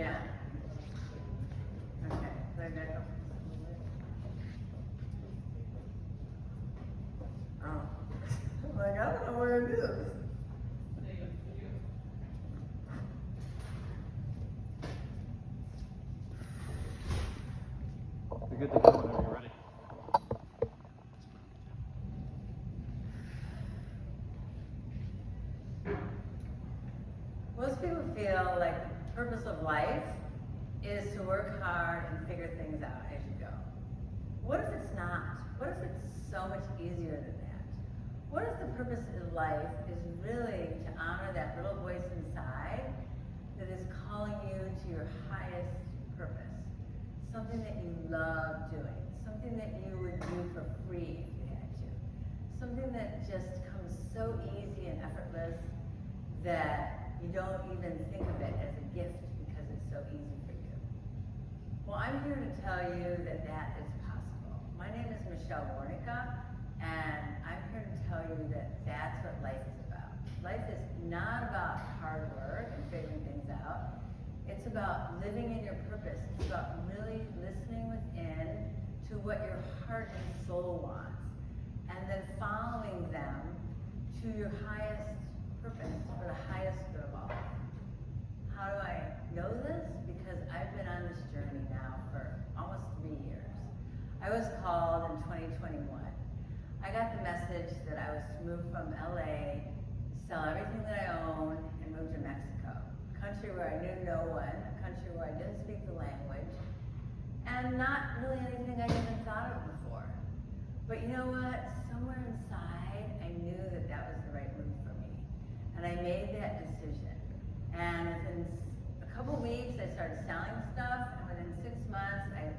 Yeah. Okay, so I got oh. I'm like, I don't know where it is. You're good to go whenever you're ready. Most people feel like the purpose of life is to work hard and figure things out as you go. What if it's not? What if it's so much easier than that? What if the purpose of life is really to honor that little voice inside that is calling you to your highest purpose? Something that you love doing, something that you would do for free if you had to. Something that just comes so easy and effortless that you don't even think of it as a gift because it's so easy for you. Well, I'm here to tell you that that is possible. My name is Michelle Warnica, and I'm here to tell you that that's what life is about. Life is not about hard work and figuring things out. It's about living in your purpose. It's about really listening within to what your heart and soul wants, and then following them to your highest purpose, for the highest good of all. How do I know this? Because I've been on this journey now for almost 3 years. I was called in 2021. I got the message that I was to move from LA, sell everything that I own, and move to Mexico, a country where I knew no one, a country where I didn't speak the language, and not really anything I'd even thought of before. But you know what? Somewhere inside, I knew that that was the right move for me. And I made that decision. And within a couple weeks, I started selling stuff. And within 6 months, I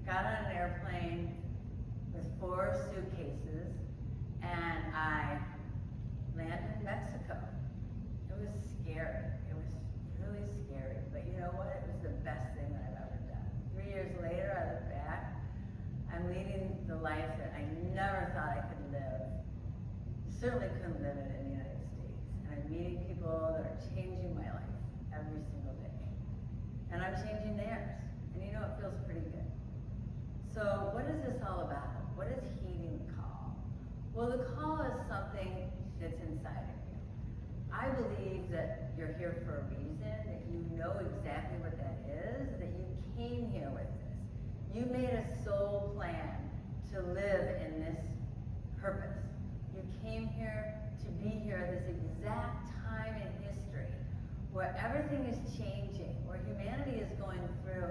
got on an airplane with 4 suitcases. And I landed in Mexico. It was scary. It was really scary. But you know what? It was the best thing that I've ever done. 3 years later, I look back. I'm leading the life that I never thought I could live. Certainly couldn't live it in the United States. And I'm meeting people that are changing my life every single day. And I'm changing theirs. And you know, it feels pretty good. So what is this all about? What is heeding the call? Well, the call is something that's inside of you. I believe that you're here for a reason, that you know exactly what that is, that you came here with this. You made a soul plan to live in this purpose. You came here to be here at this exact time in history where everything is changing, where humanity is going through,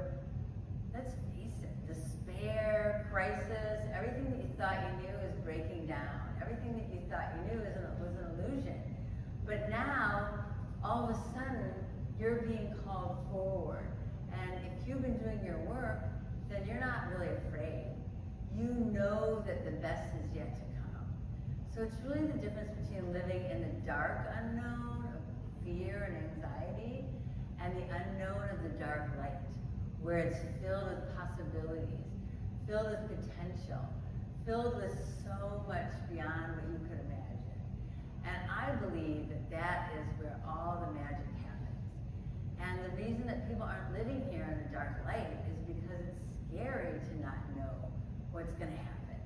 let's face it, despair, crisis, everything that you thought you knew is breaking down. Everything that you thought you knew was an illusion. But now, all of a sudden, you're being called forward. And if you've been doing your work, then you're not really afraid. You know that the best is yet to come. So it's really the difference between living in the dark unknown of fear and anxiety and the unknown of the dark light, where it's filled with possibilities, filled with potential, filled with so much beyond what you could imagine. And I believe that that is where all the magic happens. And the reason that people aren't living here in the dark light is because it's scary to not know what's going to happen.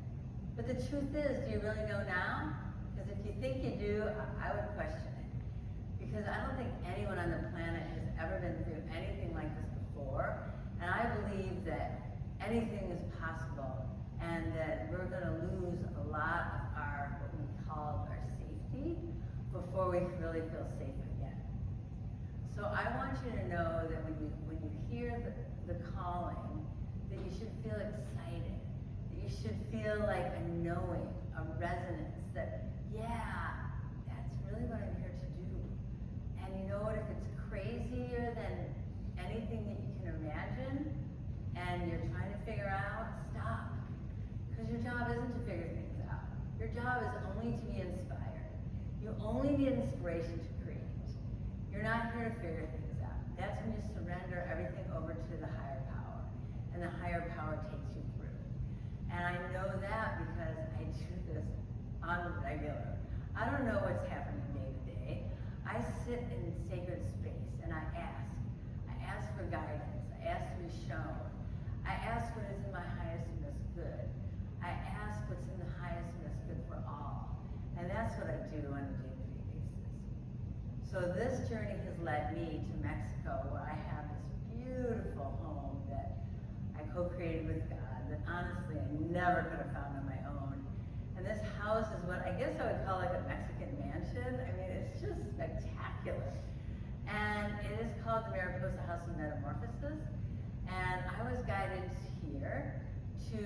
But the truth is, do you really know now? Because if you think you do, I would question it. Because I don't think anyone on the planet has ever been through anything like this before. And I believe that anything is possible and that we're going to lose a lot of our, what we call our safety, before we really feel safe again. So I want you to know that when you hear the calling, that you should feel excited, that you should feel like a knowing, a resonance, that, yeah, that's really what I'm here to do. And you know what, if it's crazier than anything that you can imagine, and you're trying to figure out, stop. Because your job isn't to figure things out. Your job is only to be inspired. You only need inspiration to create. You're not here to figure things out. That's when you surrender everything over to the higher power. And the higher power takes you through. And I know that because I do this on the regular. I don't know what's happening day to day. I sit in sacred space and I ask. I for guidance. I ask to be shown. I ask what is in my highest and best good. I ask what's in the highest and best good for all. And that's what I do on a day-to-day basis. So this journey has led me to Mexico, where I have this beautiful home that I co-created with God that honestly I never could have found on my own. And this house is what I guess I would call like a Mexican mansion. I mean, it's just spectacular. And it is called the Mariposa House of Metamorphosis. And I was guided here to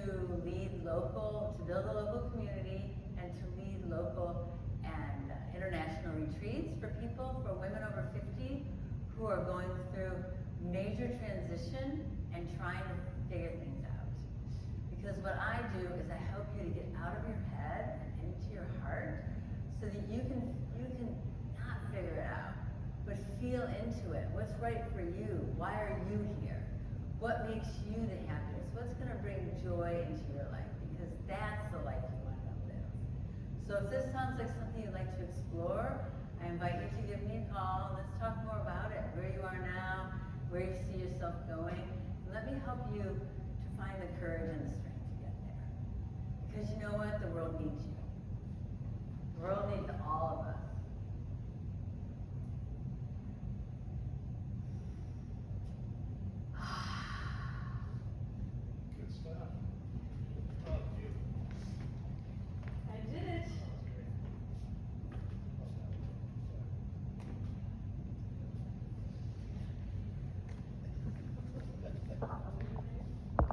lead local, to build a local community and to lead local and international retreats for people, for women over 50 who are going through major transition and trying to figure things out. Because what I do is I help you to get out of your head and into your heart so that you can not figure it out, but feel into it. What's right for you? Why are you here? What makes you the happiest? What's going to bring joy into your life? Because that's the life you want to live. So if this sounds like something you'd like to explore, I invite you to give me a call. Let's talk more about it. Where you are now, where you see yourself going. And let me help you to find the courage and the strength to get there. Because you know what? The world needs you. The world needs